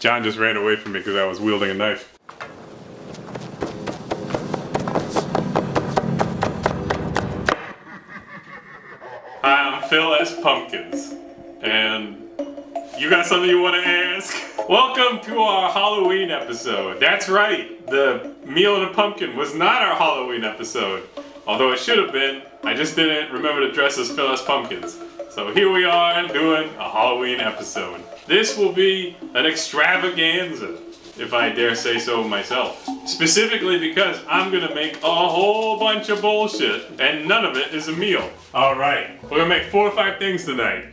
John just ran away from me because I was wielding a knife. Hi, I'm Phil S. Pumpkins, and you got something you want to ask? Welcome to our Halloween episode. That's right, the meal and a pumpkin was not our Halloween episode, although it should have been. I just didn't remember to dress as Phil S. Pumpkins. So here we are doing a Halloween episode. This will be an extravaganza, if I dare say so myself. Specifically because I'm gonna make a whole bunch of bullshit and none of it is a meal. Alright, we're gonna make 4 or 5 things tonight.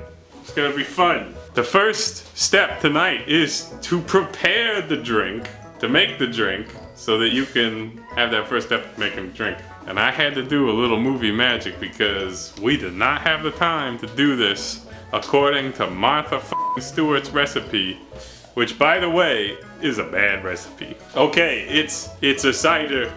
It's gonna be fun. The first step tonight is to prepare the drink, to make the drink, so that you can have that first step of making the drink. And I had to do a little movie magic because we did not have the time to do this according to Martha Stewart's recipe, which by the way is a bad recipe. Okay, it's a cider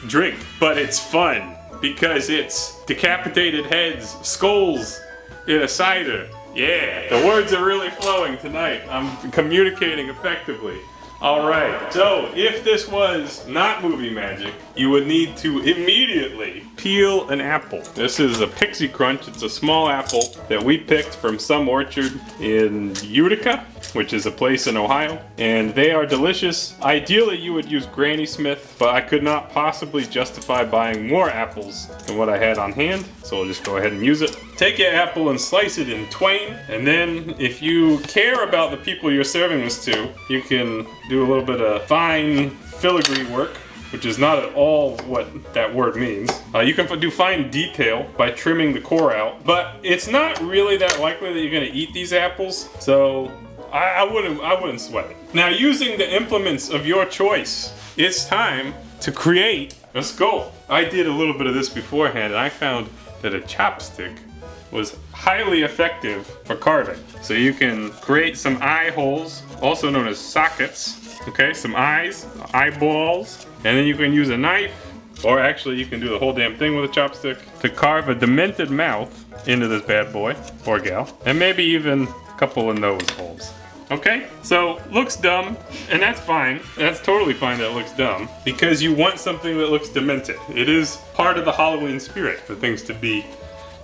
drink, but it's fun because it's decapitated heads, skulls in a cider. Yeah, the words are really flowing tonight. I'm communicating effectively. Alright, so if this was not movie magic, you would need to immediately peel an apple. This is a Pixie Crunch. It's a small apple that we picked from some orchard in Utica, which is a place in Ohio, and they are delicious. Ideally you would use Granny Smith, but I could not possibly justify buying more apples than what I had on hand, so I'll just go ahead and use it. Take your apple and slice it in twain, and then if you care about the people you're serving this to, you can do a little bit of fine filigree work, which is not at all what that word means. You can do fine detail by trimming the core out, but it's not really that likely that you're gonna eat these apples, so I wouldn't sweat it. Now, using the implements of your choice, it's time to create a skull. I did a little bit of this beforehand, and I found that a chopstick was highly effective for carving. So you can create some eye holes, also known as sockets, okay, some eyes, eyeballs, and then you can use a knife, or actually you can do the whole damn thing with a chopstick, to carve a demented mouth into this bad boy, or gal, and maybe even a couple of nose holes. Okay, so looks dumb, and that's fine. That's totally fine that it looks dumb, because you want something that looks demented. It is part of the Halloween spirit for things to be,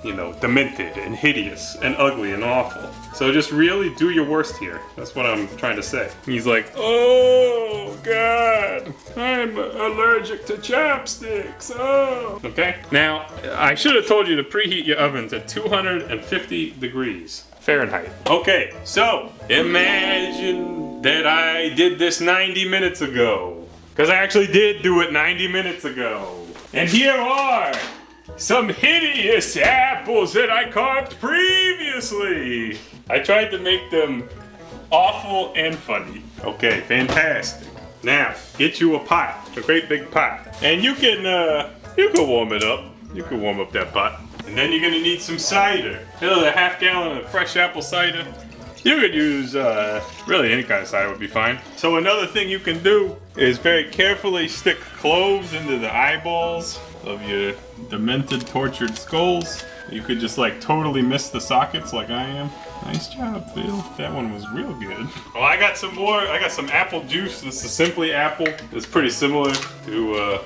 you know, demented and hideous and ugly and awful. So just really do your worst here. That's what I'm trying to say. He's like, oh God, I'm allergic to chopsticks, oh. Okay, now I should have told you to preheat your oven to 250 degrees Fahrenheit. Okay, so imagine that I did this 90 minutes ago. Because I actually did do it 90 minutes ago. And here are some hideous apples that I carved previously. I tried to make them awful and funny. Okay, fantastic. Now, get you a pot, a great big pot. And you can warm it up. You can warm up that pot. And then you're gonna need some cider. Another half gallon of fresh apple cider. You could use, really any kind of cider would be fine. So another thing you can do is very carefully stick cloves into the eyeballs of your demented, tortured skulls. You could just like totally miss the sockets like I am. Nice job, Phil. That one was real good. Well, I got some more. I got some apple juice. This is Simply Apple. It's pretty similar to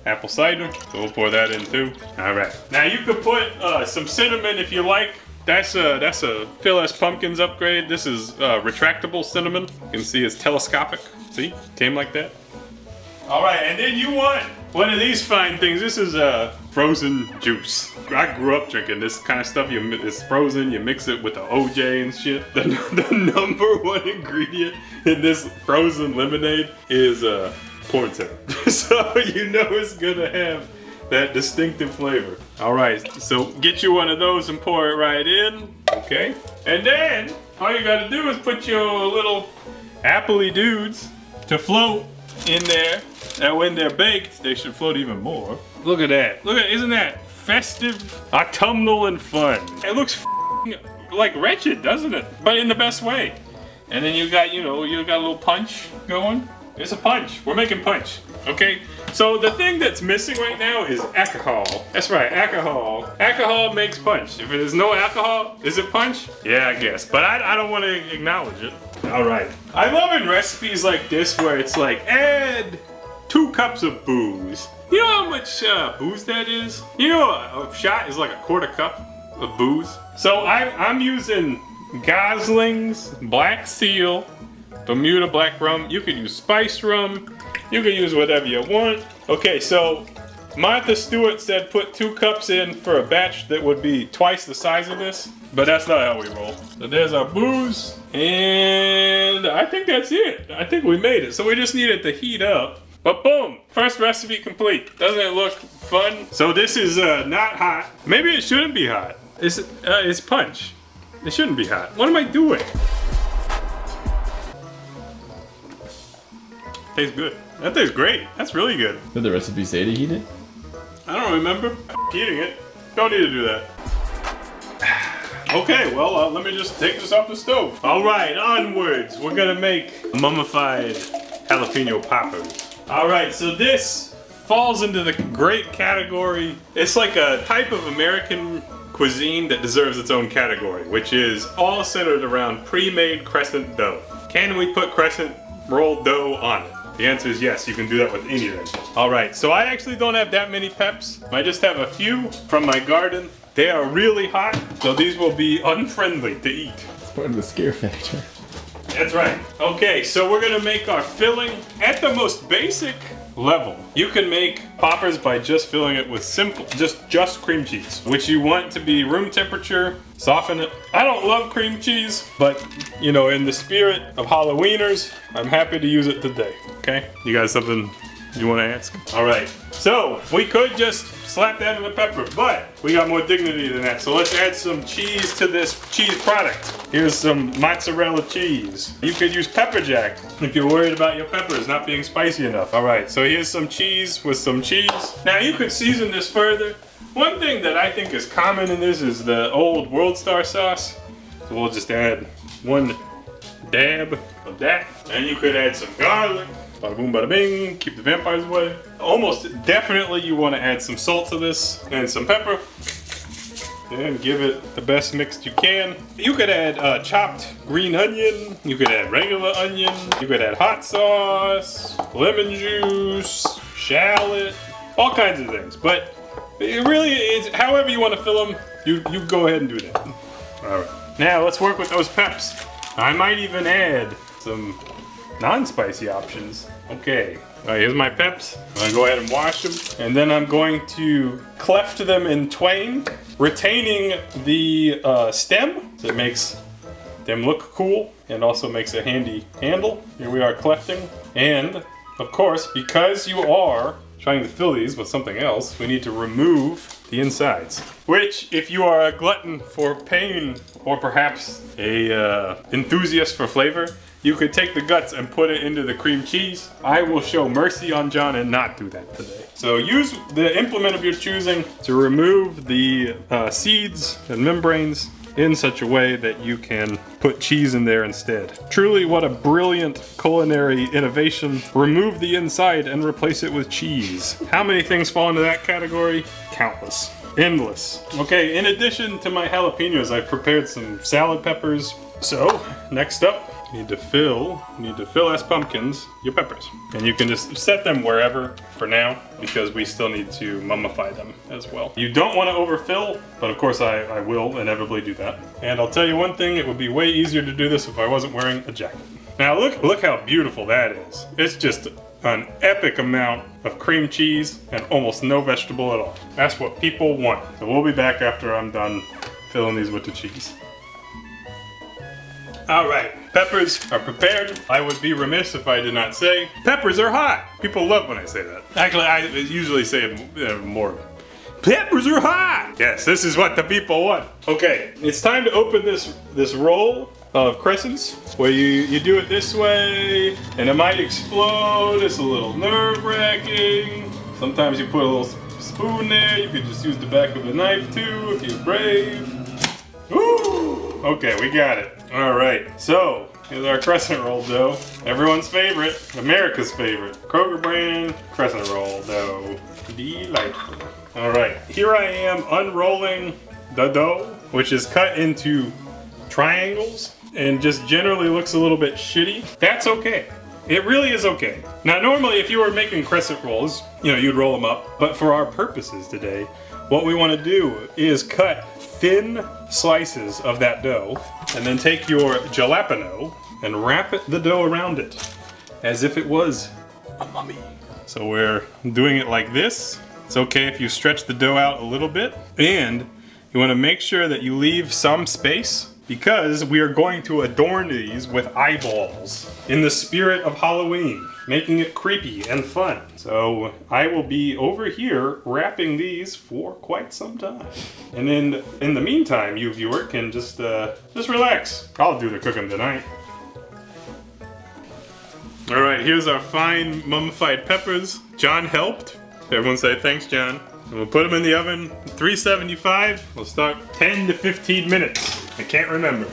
apple cider, so we'll pour that in too. All right. Now you could put some cinnamon if you like. That's a Phil S. Pumpkins upgrade. This is retractable cinnamon. You can see it's telescopic. See, came like that. All right, and then you want one of these fine things. This is frozen juice. I grew up drinking this kind of stuff. It's frozen, you mix it with the OJ and shit. The number one ingredient in this frozen lemonade is corn syrup. So you know it's gonna have that distinctive flavor. All right, so get you one of those and pour it right in, okay? And then all you gotta do is put your little appley dudes to float in there, and when they're baked, they should float even more. Look at that. Look at, isn't that festive, autumnal, and fun? It looks like wretched, doesn't it? But in the best way. And then you got, you got a little punch going. It's a punch. We're making punch, okay? So the thing that's missing right now is alcohol. That's right, alcohol. Alcohol makes punch. If there's no alcohol, is it punch? Yeah, I guess. But I don't want to acknowledge it. All right. I love in recipes like this where it's like, add 2 cups of booze. You know how much booze that is? You know a shot is like a 1/4 cup of booze. So I'm using Gosling's Black Seal, Bermuda Black Rum. You could use spiced rum. You could use whatever you want. Okay, so Martha Stewart said put 2 cups in for a batch that would be twice the size of this, but that's not how we roll. So there's our booze, and I think that's it. I think we made it. So we just need it to heat up. But boom, first recipe complete. Doesn't it look fun? So this is not hot. Maybe it shouldn't be hot. It's punch. It shouldn't be hot. What am I doing? Tastes good. That tastes great. That's really good. Did the recipe say to heat it? I don't remember heating it. Don't need to do that. Okay, well, let me just take this off the stove. All right, onwards. We're gonna make mummified jalapeno poppers. All right, so this falls into the great category. It's like a type of American cuisine that deserves its own category, which is all centered around pre-made crescent dough. Can we put crescent rolled dough on it? The answer is yes, you can do that with anything. All right, so I actually don't have that many peps. I just have a few from my garden. They are really hot, so these will be unfriendly to eat. It's part of the scare factor. That's right. Okay, so we're gonna make our filling at the most basic level. You can make poppers by just filling it with simple, just cream cheese, which you want to be room temperature. Soften it. I don't love cream cheese, but you know, in the spirit of Halloweeners, I'm happy to use it today. Okay? You got something you want to ask? All right. So we could just slap that in the pepper, but we got more dignity than that. So let's add some cheese to this cheese product. Here's some mozzarella cheese. You could use pepper jack if you're worried about your peppers not being spicy enough. All right. So here's some cheese with some cheese. Now you could season this further. One thing that I think is common in this is the old Worldstar Sauce. So we'll just add 1 dab of that. And you could add some garlic. Bada boom, bada bing. Keep the vampires away. Almost definitely you want to add some salt to this and some pepper. And give it the best mix you can. You could add chopped green onion. You could add regular onion. You could add hot sauce, lemon juice, shallot, all kinds of things. But it really is, however you want to fill them, you go ahead and do that. All right. Now let's work with those peps. I might even add some non-spicy options. Okay. All right, here's my peps. I'm gonna go ahead and wash them. And then I'm going to cleft them in twain, retaining the stem. So it makes them look cool and also makes a handy handle. Here we are clefting. And of course, because you are trying to fill these with something else, we need to remove the insides. Which, if you are a glutton for pain or perhaps a enthusiast for flavor, you could take the guts and put it into the cream cheese. I will show mercy on John and not do that today. So use the implement of your choosing to remove the seeds and membranes in such a way that you can put cheese in there instead. Truly, what a brilliant culinary innovation. Remove the inside and replace it with cheese. How many things fall into that category? Countless. Endless. Okay, in addition to my jalapenos, I've prepared some salad peppers. So, next up, you need to fill as pumpkins your peppers. And you can just set them wherever for now because we still need to mummify them as well. You don't want to overfill, but of course I will inevitably do that. And I'll tell you one thing, it would be way easier to do this if I wasn't wearing a jacket. Now look how beautiful that is. It's just an epic amount of cream cheese and almost no vegetable at all. That's what people want. So we'll be back after I'm done filling these with the cheese. All right, peppers are prepared. I would be remiss if I did not say, peppers are hot. People love when I say that. Actually, I usually say it more. Peppers are hot. Yes, this is what the people want. Okay, it's time to open this roll of crescents where you do it this way and it might explode. It's a little nerve-wracking. Sometimes you put a little spoon there. You could just use the back of a knife too if you're brave. Woo! Okay, we got it. All right, so here's our crescent roll dough. Everyone's favorite, America's favorite. Kroger brand crescent roll dough. Delightful. All right, here I am unrolling the dough, which is cut into triangles. and just generally looks a little bit shitty, that's okay. It really is okay. Now normally if you were making crescent rolls, you know, you'd roll them up, but for our purposes today, what we want to do is cut thin slices of that dough and then take your jalapeno and wrap the dough around it as if it was a mummy. So we're doing it like this. It's okay if you stretch the dough out a little bit, and you want to make sure that you leave some space because we are going to adorn these with eyeballs in the spirit of Halloween, making it creepy and fun. So I will be over here wrapping these for quite some time. And then in the meantime, you viewer can just relax. I'll do the cooking tonight. All right, here's our fine mummified peppers. John helped. Everyone say thanks, John. And we'll put them in the oven, 375. We'll start 10 to 15 minutes. I can't remember.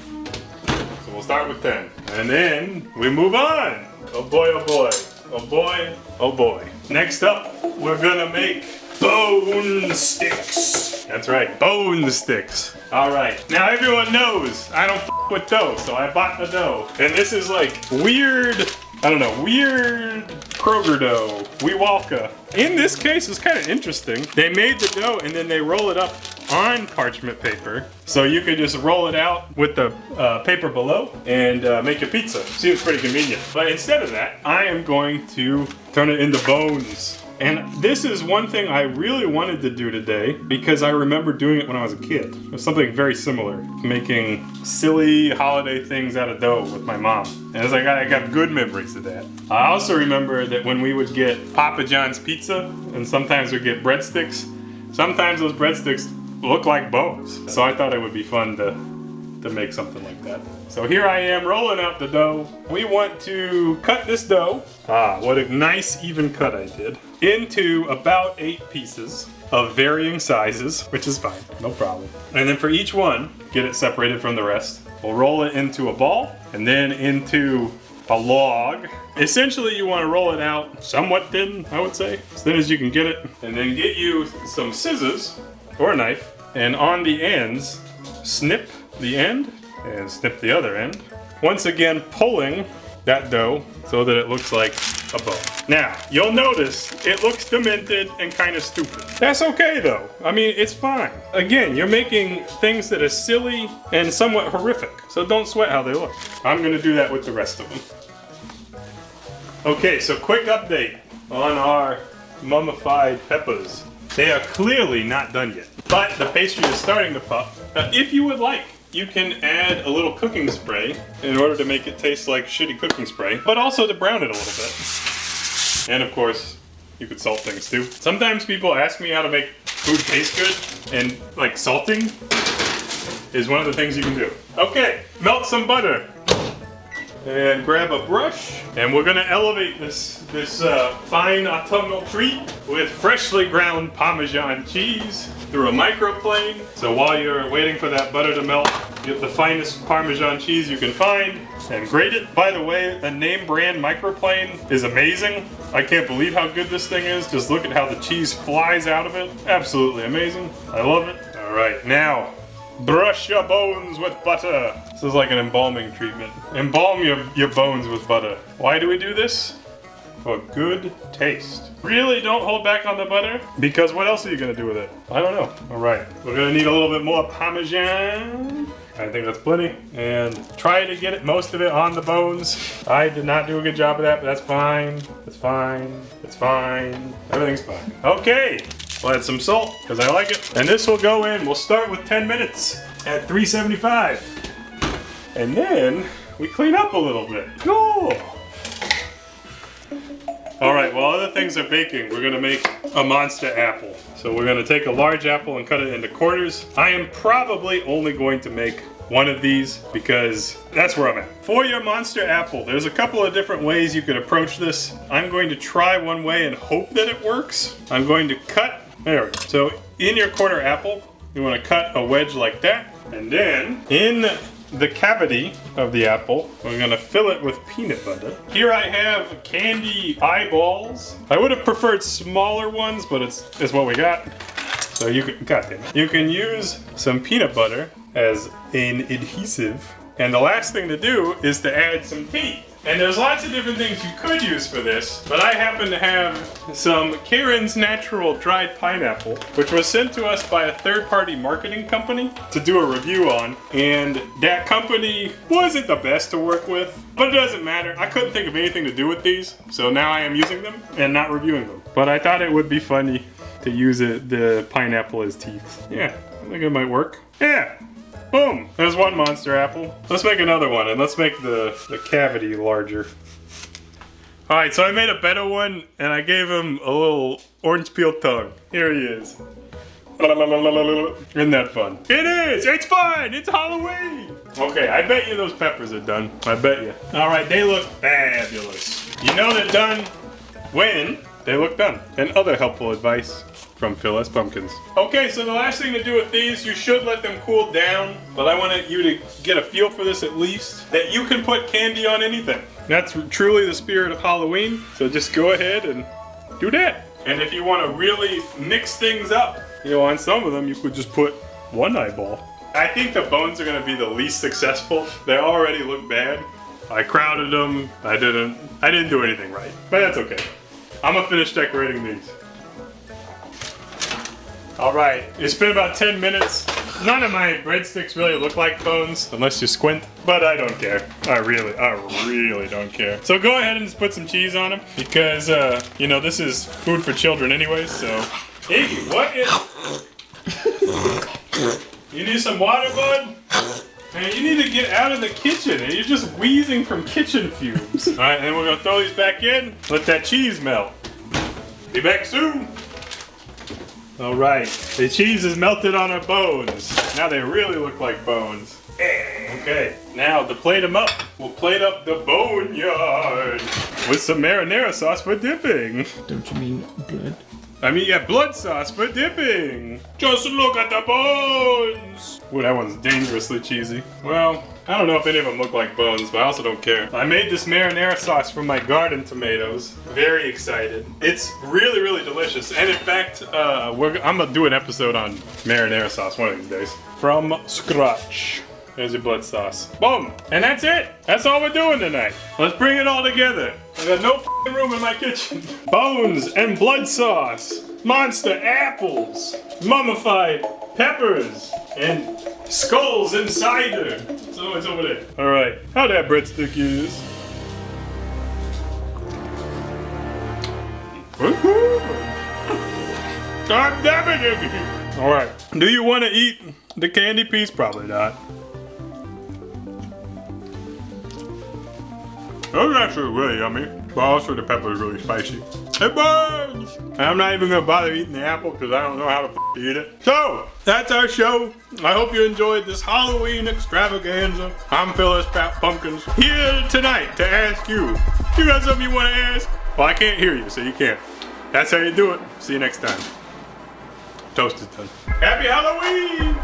So we'll start with 10. And then we move on. Oh boy, oh boy. Oh boy, oh boy. Next up, we're gonna make bone sticks. That's right, bone sticks. All right, now everyone knows I don't f with dough, so I bought the dough. And this is like weird, I don't know, weird Kroger dough, Weewalka. In this case, it's kind of interesting. They made the dough and then they roll it up on parchment paper. So you could just roll it out with the paper below and make your pizza. Seems pretty convenient. But instead of that, I am going to turn it into bones. And this is one thing I really wanted to do today because I remember doing it when I was a kid. It was something very similar, making silly holiday things out of dough with my mom. And I was like, I got good memories of that. I also remember that when we would get Papa John's pizza and sometimes we'd get breadsticks, sometimes those breadsticks look like bones. So I thought it would be fun to make something like that. So here I am rolling out the dough. We want to cut this dough, what a nice even cut I did, into about 8 pieces of varying sizes, which is fine, no problem. And then for each one, get it separated from the rest. We'll roll it into a ball and then into a log. Essentially you want to roll it out somewhat thin, I would say, as thin as you can get it. And then get you some scissors or a knife, and on the ends, snip the end and snip the other end. Once again, pulling that dough so that it looks like a bone. Now, you'll notice it looks demented and kind of stupid. That's okay though. I mean, it's fine. Again, you're making things that are silly and somewhat horrific, so don't sweat how they look. I'm gonna do that with the rest of them. Okay, so quick update on our mummified peppers. They are clearly not done yet, but the pastry is starting to puff. If you would like, you can add a little cooking spray in order to make it taste like shitty cooking spray, but also to brown it a little bit. And of course, you could salt things too. Sometimes people ask me how to make food taste good, and like salting is one of the things you can do. Okay, melt some butter. And grab a brush, and we're gonna elevate this fine autumnal treat with freshly ground Parmesan cheese through a microplane. So while you're waiting for that butter to melt, get the finest Parmesan cheese you can find and grate it. By the way, the name brand microplane is amazing. I can't believe how good this thing is. Just look at how the cheese flies out of it. Absolutely amazing. I love it. All right, now, brush your bones with butter. This is like an embalming treatment. Embalm your bones with butter. Why do we do this? For good taste. Really don't hold back on the butter, because what else are you gonna do with it? I don't know. All right, we're gonna need a little bit more Parmesan. I think that's plenty. And try to get most of it on the bones. I did not do a good job of that, but that's fine. It's fine. It's fine. Everything's fine. Okay. We'll add some salt, because I like it. And this will go in, we'll start with 10 minutes at 375. And then we clean up a little bit. Cool. All right, while other things are baking, we're gonna make a monster apple. So we're gonna take a large apple and cut it into quarters. I am probably only going to make one of these because that's where I'm at. For your monster apple, there's a couple of different ways you could approach this. I'm going to try one way and hope that it works. I'm going to cut, there we go. So in your quarter apple, you wanna cut a wedge like that. And then in the cavity of the apple, we're gonna fill it with peanut butter. Here I have candy eyeballs. I would have preferred smaller ones, but it's what we got. So you can, God damn it. You can use some peanut butter as an adhesive And the last thing to do is to add some teeth. And there's lots of different things you could use for this, but I happen to have some Karen's Natural dried pineapple, which was sent to us by a third-party marketing company to do a review on. And that company wasn't the best to work with, but it doesn't matter. I couldn't think of anything to do with these, so now I am using them and not reviewing them. But I thought it would be funny to use the pineapple as teeth. Yeah, I think it might work. Yeah. Boom! There's one monster apple. Let's make another one, and let's make the cavity larger. Alright, so I made a better one, and I gave him a little orange peel tongue. Here he is. Isn't that fun? It is! It's fun! It's Halloween! Okay, I bet you those peppers are done. I bet you. Alright, they look fabulous. You know they're done when they look done. And other helpful advice from Phil S. Pumpkins. Okay, so the last thing to do with these, you should let them cool down, but I wanted you to get a feel for this at least, that you can put candy on anything. That's truly the spirit of Halloween, so just go ahead and do that. And if you want to really mix things up, you know, on some of them, you could just put one eyeball. I think the bones are going to be the least successful. They already look bad. I crowded them. I didn't do anything right, but that's okay. I'm gonna finish decorating these. Alright, it's been about 10 minutes. None of my breadsticks really look like bones, unless you squint, but I don't care. I really don't care. So go ahead and just put some cheese on them, because, you know, this is food for children anyways, so. Iggy, what is... You need some water, bud? Man, you need to get out of the kitchen, and you're just wheezing from kitchen fumes. Alright, and then we're gonna throw these back in, let that cheese melt. Be back soon. Alright, the cheese is melted on our bones. Now they really look like bones. Okay, now to plate them up, we'll plate up the boneyard with some marinara sauce for dipping. Don't you mean blood? I mean, yeah, blood sauce for dipping. Just look at the bones. Ooh, that one's dangerously cheesy. Well, I don't know if any of them look like bones, but I also don't care. I made this marinara sauce from my garden tomatoes. Very excited. It's really, really delicious. And in fact, I'm gonna do an episode on marinara sauce one of these days. From scratch. There's your blood sauce. Boom! And that's it! That's all we're doing tonight. Let's bring it all together. I got no f***ing room in my kitchen. Bones and blood sauce. Monster apples. Mummified peppers. And skulls and cider. So it's over there. Alright, how that breadstick is. God damn it, Iggy! Alright, do you want to eat the candy piece? Probably not. That was actually really yummy, but also the pepper is really spicy. It burns! And I'm not even gonna bother eating the apple because I don't know how to eat it. So, that's our show. I hope you enjoyed this Halloween extravaganza. I'm Phil S. Pumpkins, here tonight to ask you. You got something you want to ask? Well, I can't hear you, so you can't. That's how you do it. See you next time. Toast is done. Happy Halloween!